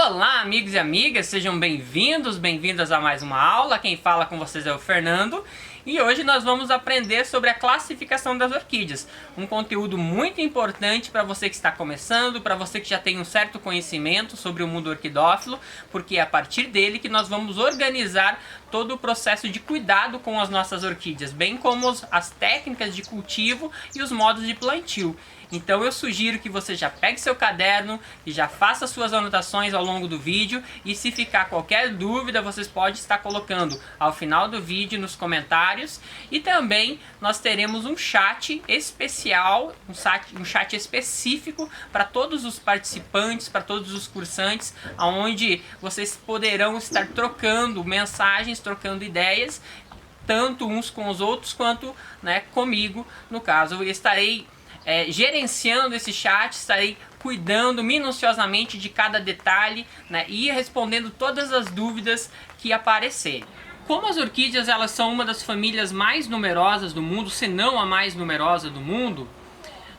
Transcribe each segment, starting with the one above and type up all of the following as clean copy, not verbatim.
Olá, amigos e amigas, sejam bem-vindos, bem-vindas a mais uma aula. Quem fala com vocês é o Fernando. E hoje nós vamos aprender sobre a classificação das orquídeas. Um conteúdo muito importante para você que está começando, para você que já tem um certo conhecimento sobre o mundo orquidófilo, porque é a partir dele que nós vamos organizar todo o processo de cuidado com as nossas orquídeas, bem como as técnicas de cultivo e os modos de plantio. Então eu sugiro que você já pegue seu caderno e já faça suas anotações ao longo do vídeo, e se ficar qualquer dúvida vocês podem estar colocando ao final do vídeo nos comentários. E também nós teremos um chat especial, um chat específico para todos os participantes, para todos os cursantes, onde vocês poderão estar trocando mensagens, trocando ideias, tanto uns com os outros quanto comigo. No caso, eu estarei gerenciando esse chat, estarei cuidando minuciosamente de cada detalhe, e respondendo todas as dúvidas que aparecerem. Como as orquídeas elas são uma das famílias mais numerosas do mundo, se não a mais numerosa do mundo,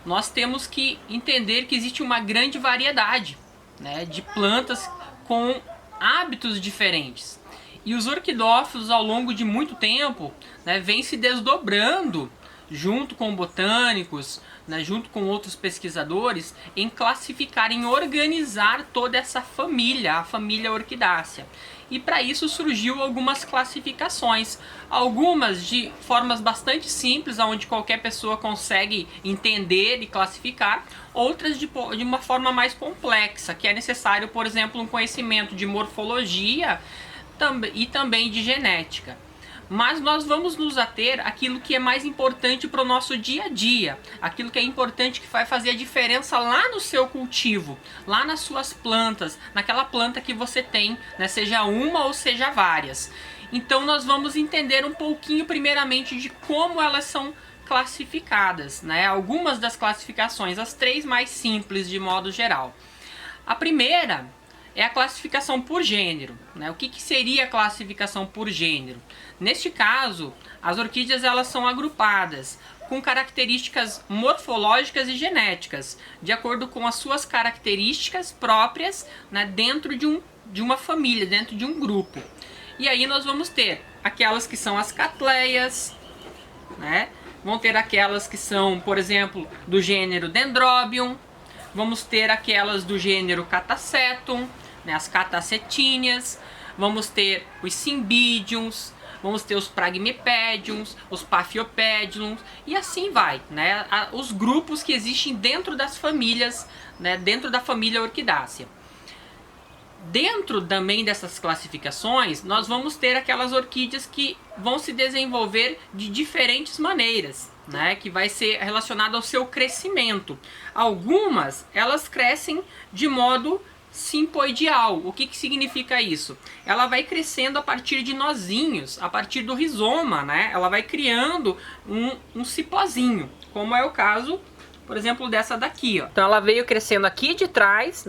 nós temos que entender que existe uma grande variedade de plantas com hábitos diferentes. E os orquidófilos, ao longo de muito tempo, vêm se desdobrando junto com botânicos, junto com outros pesquisadores, em classificar, em organizar toda essa família, a família Orquidácea. E para isso surgiu algumas classificações, algumas de formas bastante simples, onde qualquer pessoa consegue entender e classificar, outras de uma forma mais complexa, que é necessário, por exemplo, um conhecimento de morfologia e também de genética. Mas nós vamos nos ater àquilo que é mais importante para o nosso dia a dia, aquilo que é importante, que vai fazer a diferença lá no seu cultivo, lá nas suas plantas, naquela planta que você tem, seja uma ou seja várias. Então nós vamos entender um pouquinho primeiramente de como elas são classificadas, algumas das classificações, as três mais simples de modo geral. A primeira é a classificação por gênero. O que seria a classificação por gênero? Neste caso, as orquídeas elas são agrupadas com características morfológicas e genéticas, de acordo com as suas características próprias, dentro de uma família, dentro de um grupo. E aí nós vamos ter aquelas que são as catleias, vão ter aquelas que são, por exemplo, do gênero Dendrobium, vamos ter aquelas do gênero Catasetum, as catacetíneas, vamos ter os Cymbidiums, vamos ter os Pragmipediums, os Paphiopedilums, e assim vai, os grupos que existem dentro das famílias, dentro da família Orquidácea. Dentro também dessas classificações, nós vamos ter aquelas orquídeas que vão se desenvolver de diferentes maneiras, que vai ser relacionado ao seu crescimento. Algumas, elas crescem de modo simpoidial. O que significa isso? Ela vai crescendo a partir de nozinhos, a partir do rizoma, ela vai criando um cipózinho, como é o caso, por exemplo, dessa daqui, ó. Então ela veio crescendo aqui de trás,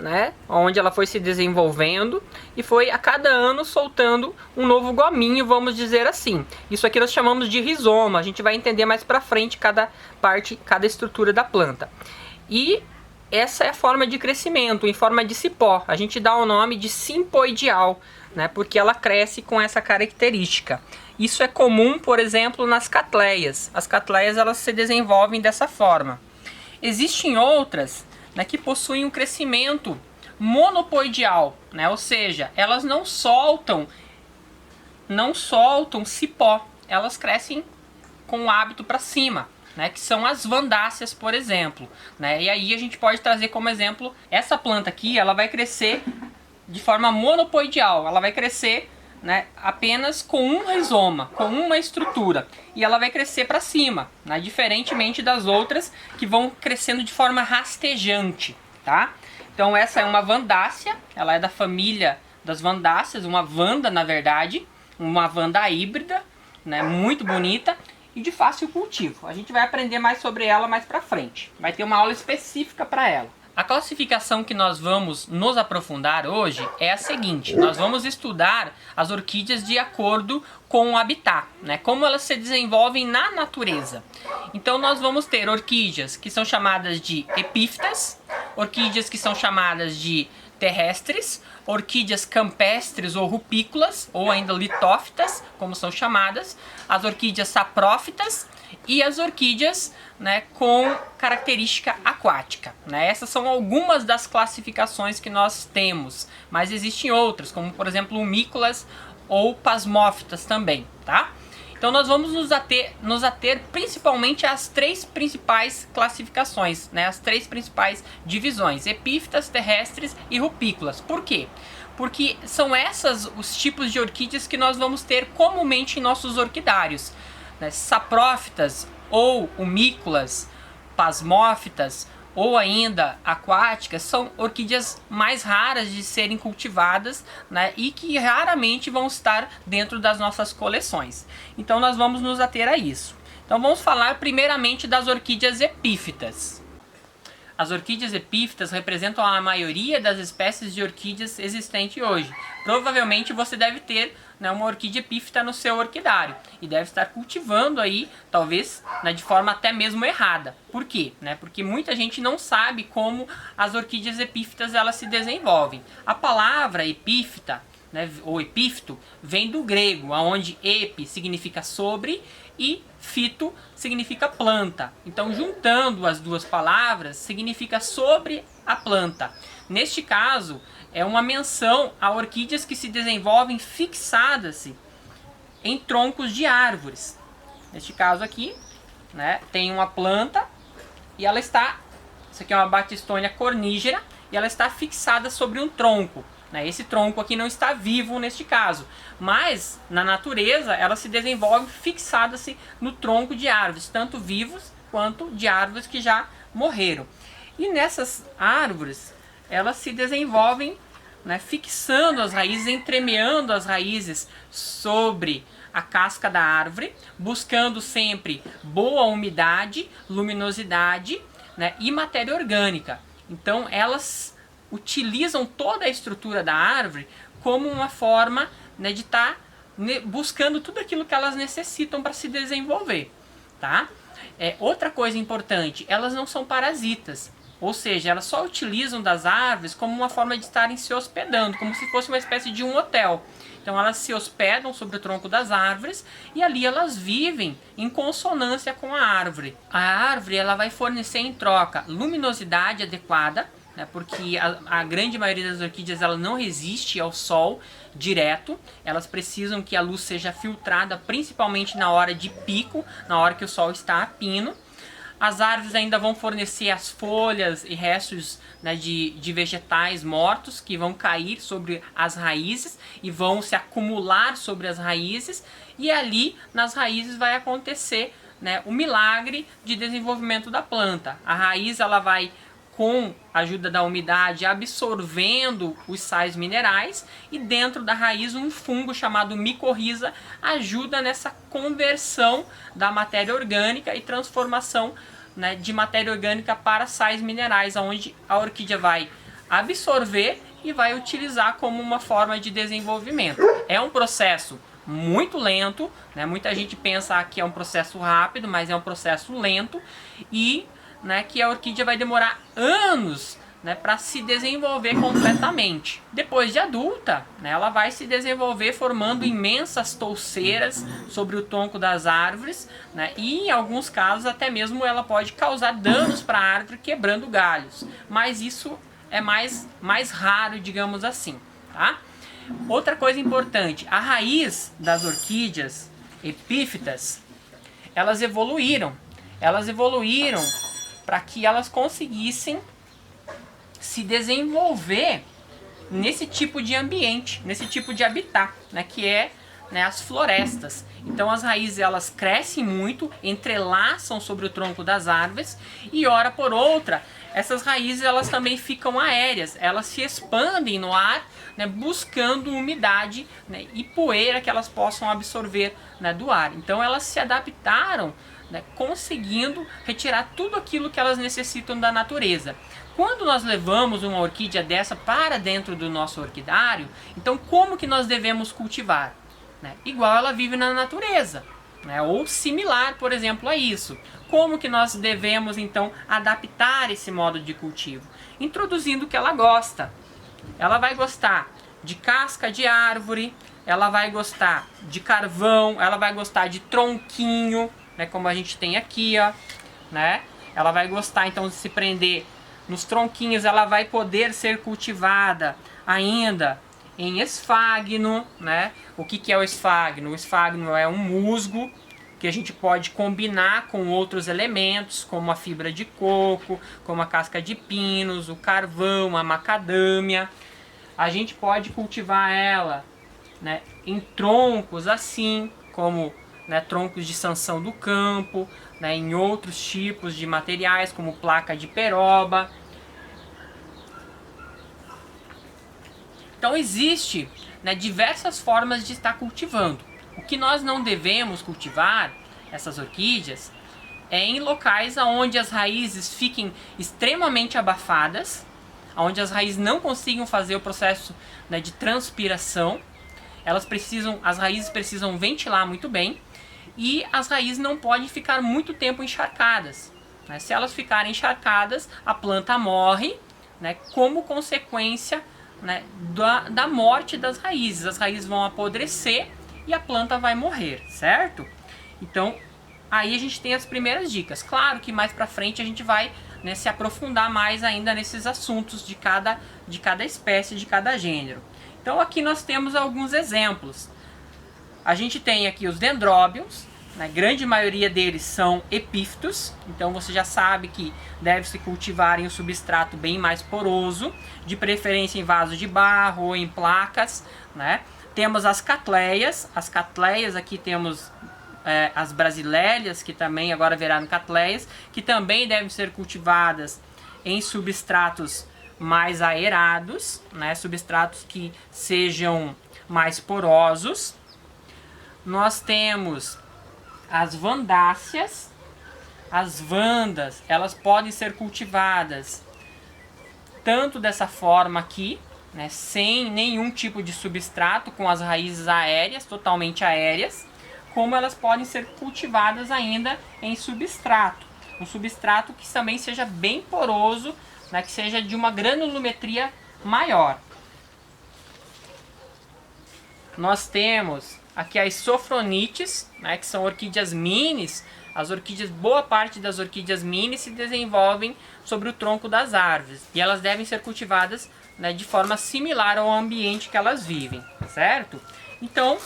onde ela foi se desenvolvendo, e foi a cada ano soltando um novo gominho, vamos dizer assim. Isso aqui nós chamamos de rizoma. A gente vai entender mais pra frente cada parte, cada estrutura da planta. E essa é a forma de crescimento, em forma de cipó. A gente dá o nome de simpoidial, porque ela cresce com essa característica. Isso é comum, por exemplo, nas catleias. As catleias elas se desenvolvem dessa forma. Existem outras que possuem um crescimento monopoidial, ou seja, elas não soltam cipó, elas crescem com o hábito para cima, que são as Vandáceas, por exemplo. E aí a gente pode trazer como exemplo essa planta aqui. Ela vai crescer de forma monopoidial, ela vai crescer apenas com um rizoma, com uma estrutura, e ela vai crescer para cima, diferentemente das outras que vão crescendo de forma rastejante, tá? Então essa é uma Vandácea, ela é da família das Vandáceas, uma Vanda na verdade, uma Vanda híbrida, muito bonita e de fácil cultivo. A gente vai aprender mais sobre ela mais para frente, vai ter uma aula específica para ela. A classificação que nós vamos nos aprofundar hoje é a seguinte: nós vamos estudar as orquídeas de acordo com o habitat, como elas se desenvolvem na natureza. Então nós vamos ter orquídeas que são chamadas de epífitas, orquídeas que são chamadas de terrestres, orquídeas campestres ou rupícolas, ou ainda litófitas, como são chamadas, as orquídeas saprófitas e as orquídeas, né, com característica aquática, né? Essas são algumas das classificações que nós temos, mas existem outras, como por exemplo humícolas ou pasmófitas também, tá? Então nós vamos nos ater principalmente às três principais classificações, né? As três principais divisões, epífitas, terrestres e rupícolas. Por quê? Porque são essas os tipos de orquídeas que nós vamos ter comumente em nossos orquidários, né? Saprófitas ou humícolas, pasmófitas ou ainda aquáticas são orquídeas mais raras de serem cultivadas, né, e que raramente vão estar dentro das nossas coleções. Então nós vamos nos ater a isso. Então vamos falar primeiramente das orquídeas epífitas. As orquídeas epífitas representam a maioria das espécies de orquídeas existentes hoje. Provavelmente você deve ter, né, uma orquídea epífita no seu orquidário e deve estar cultivando aí, talvez, né, de forma até mesmo errada. Por quê? Né? Porque muita gente não sabe como as orquídeas epífitas elas se desenvolvem. A palavra epífita, né, ou epífito, vem do grego, onde epi significa sobre e fito significa planta. Então, juntando as duas palavras, significa sobre a planta. Neste caso, é uma menção a orquídeas que se desenvolvem fixadas-se em troncos de árvores. Neste caso aqui, né, tem uma planta e ela está, isso aqui é uma Batistonia cornígera, e ela está fixada sobre um tronco. Esse tronco aqui não está vivo neste caso, mas na natureza ela se desenvolve fixada-se no tronco de árvores, tanto vivos quanto de árvores que já morreram. E nessas árvores elas se desenvolvem, né, fixando as raízes, entremeando as raízes sobre a casca da árvore, buscando sempre boa umidade, luminosidade, né, e matéria orgânica. Então elas utilizam toda a estrutura da árvore como uma forma, né, de estar buscando tudo aquilo que elas necessitam para se desenvolver, tá? Outra coisa importante, elas não são parasitas, ou seja, elas só utilizam das árvores como uma forma de estarem se hospedando, como se fosse uma espécie de um hotel. Então elas se hospedam sobre o tronco das árvores e ali elas vivem em consonância com a árvore. A árvore ela vai fornecer em troca luminosidade adequada, né, porque a grande maioria das orquídeas ela não resiste ao sol direto, elas precisam que a luz seja filtrada principalmente na hora de pico, na hora que o sol está a pino. As árvores ainda vão fornecer as folhas e restos, né, de vegetais mortos que vão cair sobre as raízes e vão se acumular sobre as raízes, e ali nas raízes vai acontecer, né, o milagre de desenvolvimento da planta. A raiz ela vai, com a ajuda da umidade, absorvendo os sais minerais, e dentro da raiz um fungo chamado micorriza ajuda nessa conversão da matéria orgânica e transformação, né, de matéria orgânica para sais minerais, onde a orquídea vai absorver e vai utilizar como uma forma de desenvolvimento. É um processo muito lento, né? Muita gente pensa que é um processo rápido, mas é um processo lento, e, né, que a orquídea vai demorar anos, né, para se desenvolver completamente. Depois de adulta, né, ela vai se desenvolver formando imensas touceiras sobre o tronco das árvores, né, e em alguns casos até mesmo ela pode causar danos para a árvore quebrando galhos, mas isso é mais raro, digamos assim, tá? Outra coisa importante, a raiz das orquídeas epífitas, elas evoluíram para que elas conseguissem se desenvolver nesse tipo de ambiente, nesse tipo de habitat, né, que é, né, as florestas. Então as raízes elas crescem muito, entrelaçam sobre o tronco das árvores, e hora por outra essas raízes elas também ficam aéreas, elas se expandem no ar, né, buscando umidade, né, e poeira que elas possam absorver, né, do ar. Então elas se adaptaram, né, conseguindo retirar tudo aquilo que elas necessitam da natureza. Quando nós levamos uma orquídea dessa para dentro do nosso orquidário, então como que nós devemos cultivar? Né? Igual ela vive na natureza, né? Ou similar, por exemplo, a isso. Como que nós devemos então adaptar esse modo de cultivo? Introduzindo o que ela gosta. ela vai gostar de casca de árvore, ela vai gostar de carvão, ela vai gostar de tronquinho, né, como a gente tem aqui, ó, né? Ela vai gostar então de se prender nos tronquinhos, ela vai poder ser cultivada ainda em esfagno, né? O que é o esfagno? O esfagno é um musgo que a gente pode combinar com outros elementos, como a fibra de coco, como a casca de pinos, o carvão, a macadâmia. A gente pode cultivar ela, né, em troncos assim, como, né, troncos de sanção do campo, né, em outros tipos de materiais, como placa de peroba. Então existe, né, diversas formas de estar cultivando. O que nós não devemos cultivar, essas orquídeas, é em locais onde as raízes fiquem extremamente abafadas, onde as raízes não consigam fazer o processo, né, de transpiração. As raízes precisam ventilar muito bem e as raízes não podem ficar muito tempo encharcadas, né? Se elas ficarem encharcadas, a planta morre, né, como consequência, né, da morte das raízes. As raízes vão apodrecer e a planta vai morrer, certo? Então, aí a gente tem as primeiras dicas. Claro que mais pra frente a gente vai, né, se aprofundar mais ainda nesses assuntos de cada espécie, de cada gênero. Então aqui nós temos alguns exemplos. A gente tem aqui os dendróbions, a grande maioria deles são epífitos, então você já sabe que deve se cultivar em um substrato bem mais poroso, de preferência em vaso de barro ou em placas, né? Temos as catleias aqui temos as brasileias, que também agora viraram catleias, que também devem ser cultivadas em substratos mais aerados, né? Substratos que sejam mais porosos. Nós temos as vandáceas. As vandas, elas podem ser cultivadas tanto dessa forma aqui, né, sem nenhum tipo de substrato, com as raízes aéreas, totalmente aéreas, como elas podem ser cultivadas ainda em substrato. Um substrato que também seja bem poroso, né, que seja de uma granulometria maior. Nós temos aqui as sofronites, né, que são orquídeas minis. As orquídeas, boa parte das orquídeas minis se desenvolvem sobre o tronco das árvores. E elas devem ser cultivadas, né, de forma similar ao ambiente que elas vivem, certo? Então,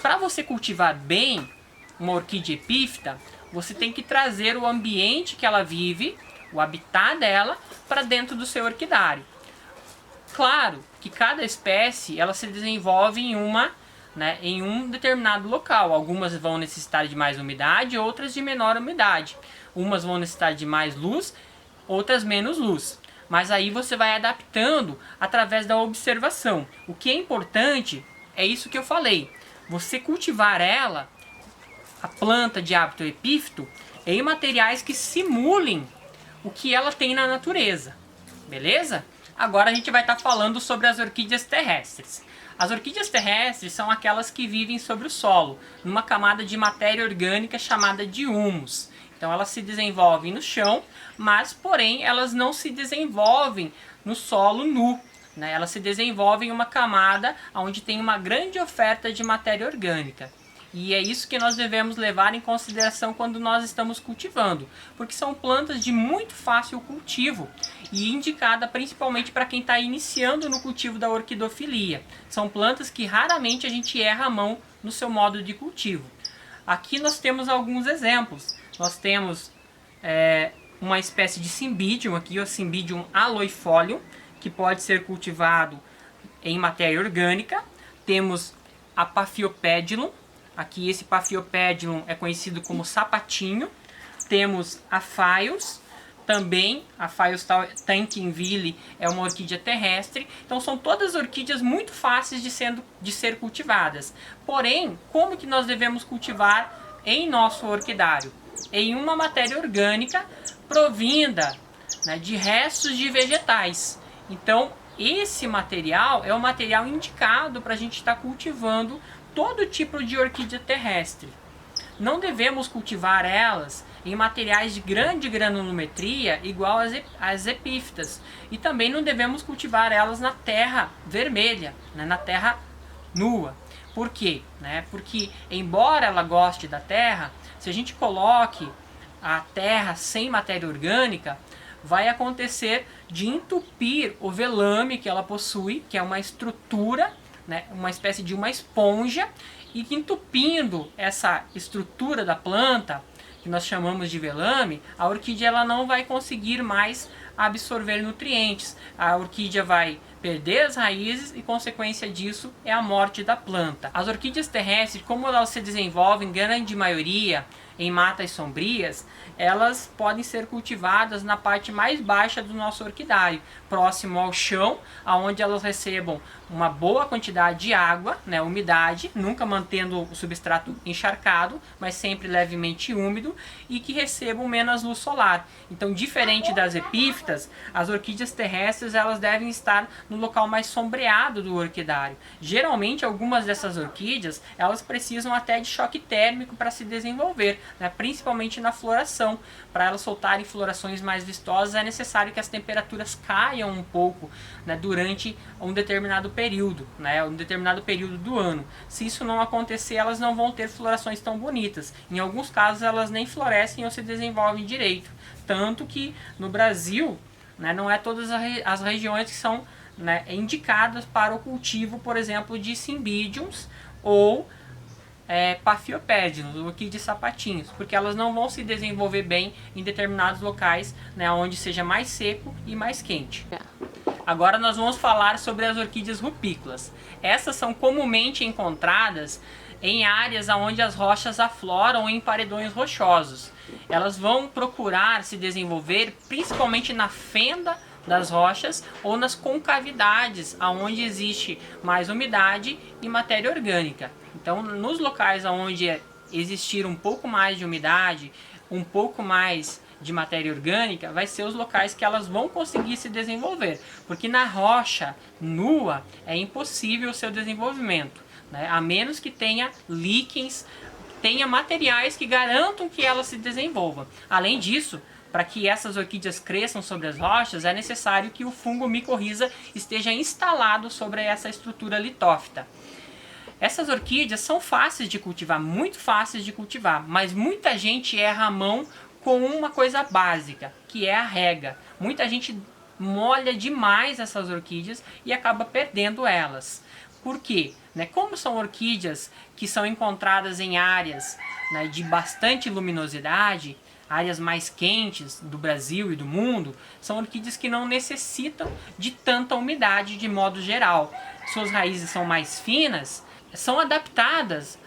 para você cultivar bem uma orquídea epífita, você tem que trazer o ambiente que ela vive, o habitat dela, para dentro do seu orquidário. Claro que cada espécie ela se desenvolve em um determinado local. Algumas vão necessitar de mais umidade, outras de menor umidade. Umas vão necessitar de mais luz, outras menos luz. Mas aí você vai adaptando através da observação. O que é importante é isso que eu falei. Você cultivar ela, a planta de hábito epífito, em materiais que simulem o que ela tem na natureza. Beleza? Agora a gente vai estar falando sobre as orquídeas terrestres. As orquídeas terrestres são aquelas que vivem sobre o solo, numa camada de matéria orgânica chamada de humus. Então elas se desenvolvem no chão, mas porém elas não se desenvolvem no solo nu, né? Elas se desenvolvem em uma camada onde tem uma grande oferta de matéria orgânica. E é isso que nós devemos levar em consideração quando nós estamos cultivando, porque são plantas de muito fácil cultivo e indicada principalmente para quem está iniciando no cultivo da orquidofilia. São plantas que raramente a gente erra a mão no seu modo de cultivo. Aqui nós temos alguns exemplos. Nós temos uma espécie de Cymbidium, aqui o Cymbidium aloifolium, que pode ser cultivado em matéria orgânica. Temos a Paphiopedilum. Aqui esse Paphiopedilum é conhecido como sapatinho. Temos a Phaeus, também a Phaeus tanquinville é uma orquídea terrestre. Então são todas orquídeas muito fáceis de ser cultivadas. Porém, como que nós devemos cultivar em nosso orquidário? Em uma matéria orgânica provinda, né, de restos de vegetais. Então esse material é o material indicado para a gente estar cultivando todo tipo de orquídea terrestre. Não devemos cultivar elas em materiais de grande granulometria igual às epífitas. E também não devemos cultivar elas na terra vermelha, né, na terra nua. Por quê? Porque embora ela goste da terra, se a gente coloque a terra sem matéria orgânica, vai acontecer de entupir o velame que ela possui, que é uma estrutura, né, uma espécie de uma esponja, e que entupindo essa estrutura da planta, que nós chamamos de velame, a orquídea ela não vai conseguir mais absorver nutrientes. A orquídea vai perder as raízes e consequência disso é a morte da planta. As orquídeas terrestres, como elas se desenvolvem em grande maioria em matas sombrias, elas podem ser cultivadas na parte mais baixa do nosso orquidário, próximo ao chão, onde elas recebam uma boa quantidade de água, né, umidade, nunca mantendo o substrato encharcado, mas sempre levemente úmido, e que recebam menos luz solar. Então, diferente das epífitas, as orquídeas terrestres elas devem estar no local mais sombreado do orquidário. Geralmente, algumas dessas orquídeas elas precisam até de choque térmico para se desenvolver, né, principalmente na floração. Para elas soltarem florações mais vistosas, é necessário que as temperaturas caiam um pouco, né, durante um determinado período, né, um determinado período do ano. Se isso não acontecer, elas não vão ter florações tão bonitas. Em alguns casos, elas nem florescem ou se desenvolvem direito. Tanto que no Brasil, né, não é todas as regiões que são, né, indicadas para o cultivo, por exemplo, de cymbidiums ou Paphiopedilums, orquídeas sapatinhos, porque elas não vão se desenvolver bem em determinados locais, né, onde seja mais seco e mais quente. Agora nós vamos falar sobre as orquídeas rupícolas. Essas são comumente encontradas em áreas onde as rochas afloram em paredões rochosos. Elas vão procurar se desenvolver principalmente na fenda das rochas ou nas concavidades, onde existe mais umidade e matéria orgânica. Então, nos locais onde existir um pouco mais de umidade, um pouco mais de matéria orgânica, vai ser os locais que elas vão conseguir se desenvolver. Porque na rocha nua é impossível o seu desenvolvimento, né? A menos que tenha líquens, tenha materiais que garantam que ela se desenvolva. Além disso, para que essas orquídeas cresçam sobre as rochas, é necessário que o fungo micorriza esteja instalado sobre essa estrutura litófita. Essas orquídeas são fáceis de cultivar, muito fáceis de cultivar, mas muita gente erra a mão com uma coisa básica, que é a rega. Muita gente molha demais essas orquídeas e acaba perdendo elas. Por quê? Como são orquídeas que são encontradas em áreas, né, de bastante luminosidade, áreas mais quentes do Brasil e do mundo, são orquídeas que não necessitam de tanta umidade de modo geral. Suas raízes são mais finas, são adaptadas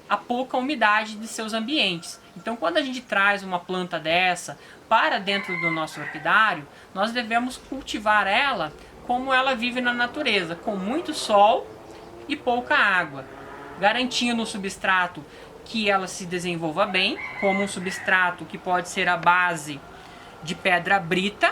a pouca umidade de seus ambientes. Então, quando a gente traz uma planta dessa para dentro do nosso orquidário, nós devemos cultivar ela como ela vive na natureza, com muito sol e pouca água, garantindo o substrato que ela se desenvolva bem, como um substrato que pode ser a base de pedra brita,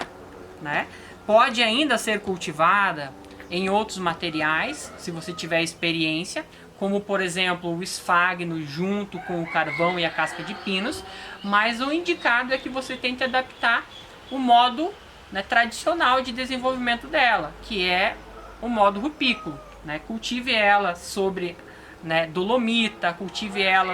né? Pode ainda ser cultivada em outros materiais, se você tiver experiência, como por exemplo o esfagno junto com o carvão e a casca de pinos, mas o indicado é que você tente adaptar o modo, né, tradicional de desenvolvimento dela, que é o modo rupículo, né? Cultive ela sobre, né, dolomita, cultive ela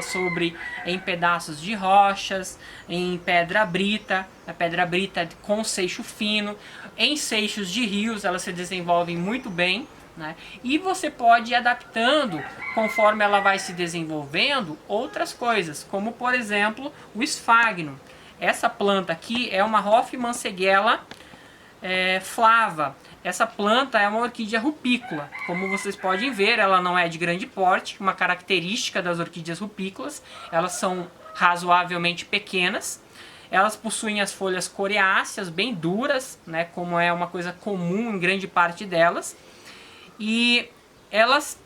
em pedaços de rochas, em pedra brita, a pedra brita com seixo fino, em seixos de rios elas se desenvolvem muito bem, né? E você pode ir adaptando, conforme ela vai se desenvolvendo, outras coisas, como por exemplo o esfagno. Essa planta aqui é uma Hofmannsegella flava. Essa planta é uma orquídea rupícola. Como vocês podem ver, ela não é de grande porte, uma característica das orquídeas rupícolas. Elas são razoavelmente pequenas. Elas possuem as folhas coriáceas, bem duras, né, como é uma coisa comum em grande parte delas. E elas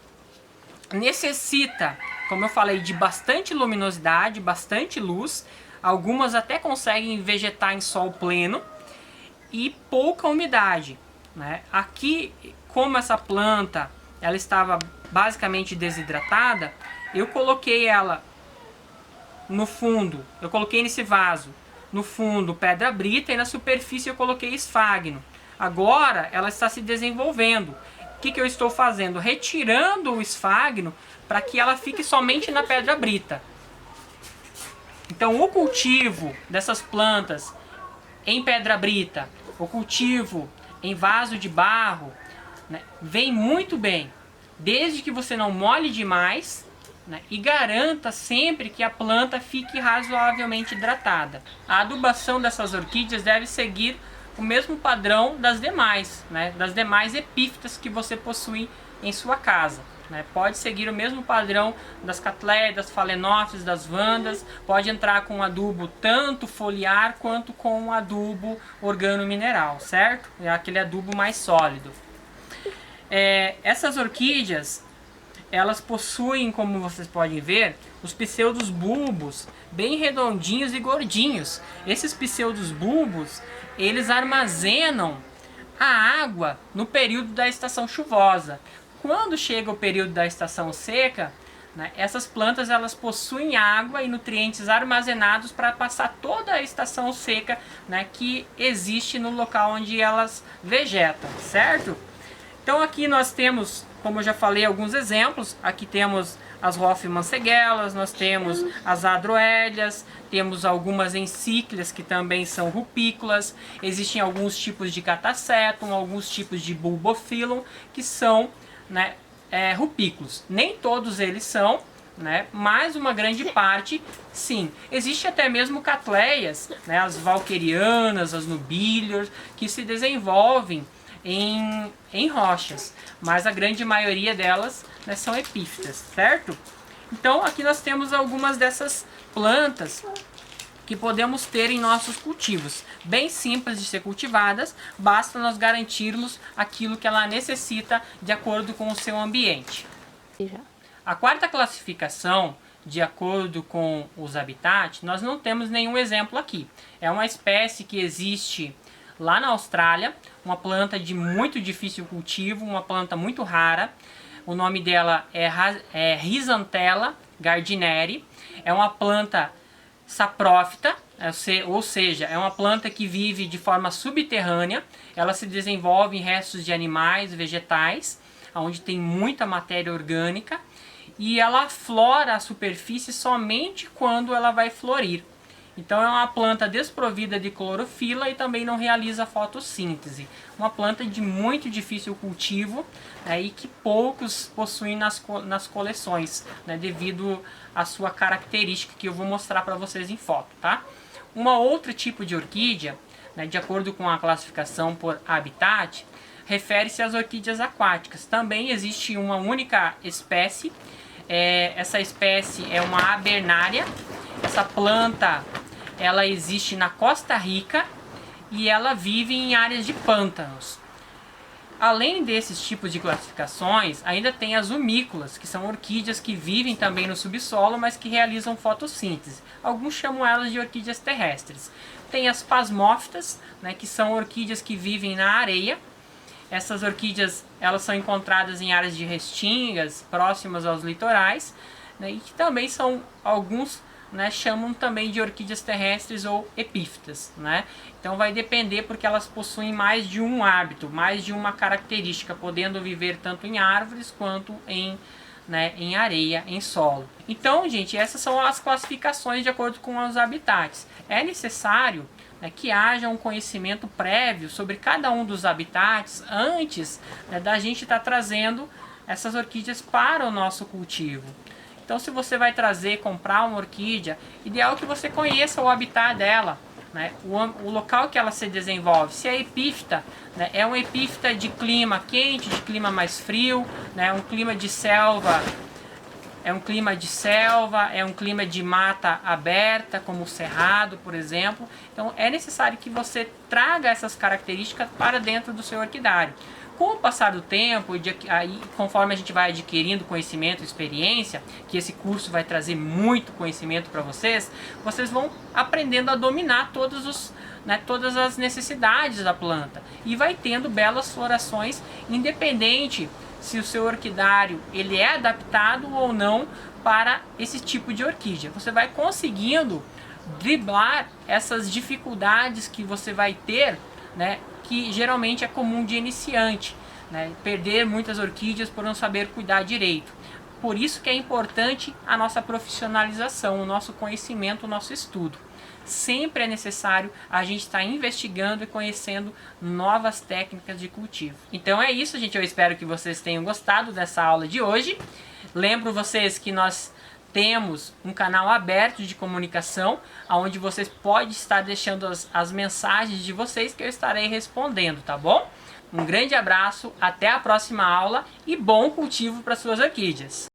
necessitam, como eu falei, de bastante luminosidade, bastante luz. Algumas até conseguem vegetar em sol pleno e pouca umidade, né? Aqui, como essa planta ela estava basicamente desidratada, eu coloquei ela no fundo, eu coloquei nesse vaso, no fundo pedra brita e na superfície eu coloquei esfagno. Agora ela está se desenvolvendo. O que eu estou fazendo? Retirando o esfagno para que ela fique somente na pedra brita. Então o cultivo dessas plantas em pedra brita, o cultivo em vaso de barro, né, vem muito bem, desde que você não molhe demais, né, e garanta sempre que a planta fique razoavelmente hidratada. A adubação dessas orquídeas deve seguir o mesmo padrão das demais, né, das demais epífitas que você possui em sua casa. Né? Pode seguir o mesmo padrão das catleias, das falenófitas, das vandas. Pode entrar com adubo tanto foliar quanto com adubo organomineral, certo? É aquele adubo mais sólido. Essas orquídeas, elas possuem, como vocês podem ver, os pseudos bulbos bem redondinhos e gordinhos. Esses pseudos bulbos, eles armazenam a água no período da estação chuvosa. Quando chega o período da estação seca, né, essas plantas elas possuem água e nutrientes armazenados para passar toda a estação seca, né, que existe no local onde elas vegetam, certo? Então aqui nós temos, como eu já falei, alguns exemplos. Aqui temos as Rophmansegellas, nós temos as Adroélias, temos algumas encíclias que também são rupícolas, existem alguns tipos de Catasetum, alguns tipos de Bulbophyllum que são, né, rupícolos. Nem todos eles são, né, mas uma grande parte sim. Existe até mesmo catleias, né, as Walkerianas, as Nubiliors, que se desenvolvem em rochas, mas a grande maioria delas, né, são epífitas, certo? Então aqui nós temos algumas dessas plantas que podemos ter em nossos cultivos, bem simples de ser cultivadas, basta nós garantirmos aquilo que ela necessita de acordo com o seu ambiente. A quarta classificação, de acordo com os habitats, nós não temos nenhum exemplo aqui. É uma espécie que existe lá na Austrália, uma planta de muito difícil cultivo, uma planta muito rara. O nome dela é Rhizanthella gardneri. É uma planta saprófita, ou seja, é uma planta que vive de forma subterrânea. Ela se desenvolve em restos de animais, vegetais, onde tem muita matéria orgânica, e ela flora a superfície somente quando ela vai florir. Então é uma planta desprovida de clorofila e também não realiza fotossíntese. Uma planta de muito difícil cultivo, né, e que poucos possuem nas coleções, né, devido à sua característica que eu vou mostrar para vocês em foto. Tá? Uma outra tipo de orquídea, né, de acordo com a classificação por habitat, refere-se às orquídeas aquáticas. Também existe uma única espécie. Essa espécie é uma abernária. Essa planta ela existe na Costa Rica e ela vive em áreas de pântanos. Além desses tipos de classificações, ainda tem as humícolas, que são orquídeas que vivem também no subsolo, mas que realizam fotossíntese. Alguns chamam elas de orquídeas terrestres. Tem as pasmófitas, né, que são orquídeas que vivem na areia. Essas orquídeas elas são encontradas em áreas de restingas, próximas aos litorais, né, e que também são alguns, né, chamam também de orquídeas terrestres ou epífitas, né? Então vai depender, porque elas possuem mais de um hábito, mais de uma característica, podendo viver tanto em árvores quanto em areia, em solo. Então, gente, essas são as classificações de acordo com os habitats. É necessário, né, que haja um conhecimento prévio sobre cada um dos habitats antes, né, da gente estar trazendo essas orquídeas para o nosso cultivo. Então, se você vai comprar uma orquídea, ideal que você conheça o habitat dela, né? O local que ela se desenvolve. Se é epífita, né? É uma epífita de clima quente, de clima mais frio, né? Um clima de selva, é um clima de mata aberta, como o cerrado, por exemplo. Então, é necessário que você traga essas características para dentro do seu orquidário. Com o passar do tempo, conforme a gente vai adquirindo conhecimento e experiência, que esse curso vai trazer muito conhecimento para vocês, vocês vão aprendendo a dominar todas as necessidades da planta. E vai tendo belas florações, independente se o seu orquidário ele é adaptado ou não para esse tipo de orquídea. Você vai conseguindo driblar essas dificuldades que você vai ter, né, que geralmente é comum de iniciante, né, perder muitas orquídeas por não saber cuidar direito. Por isso que é importante a nossa profissionalização, o nosso conhecimento, o nosso estudo. Sempre é necessário a gente estar investigando e conhecendo novas técnicas de cultivo. Então é isso, gente. Eu espero que vocês tenham gostado dessa aula de hoje. Lembro vocês que nós temos um canal aberto de comunicação, onde vocês podem estar deixando as mensagens de vocês que eu estarei respondendo, tá bom? Um grande abraço, até a próxima aula e bom cultivo para suas orquídeas!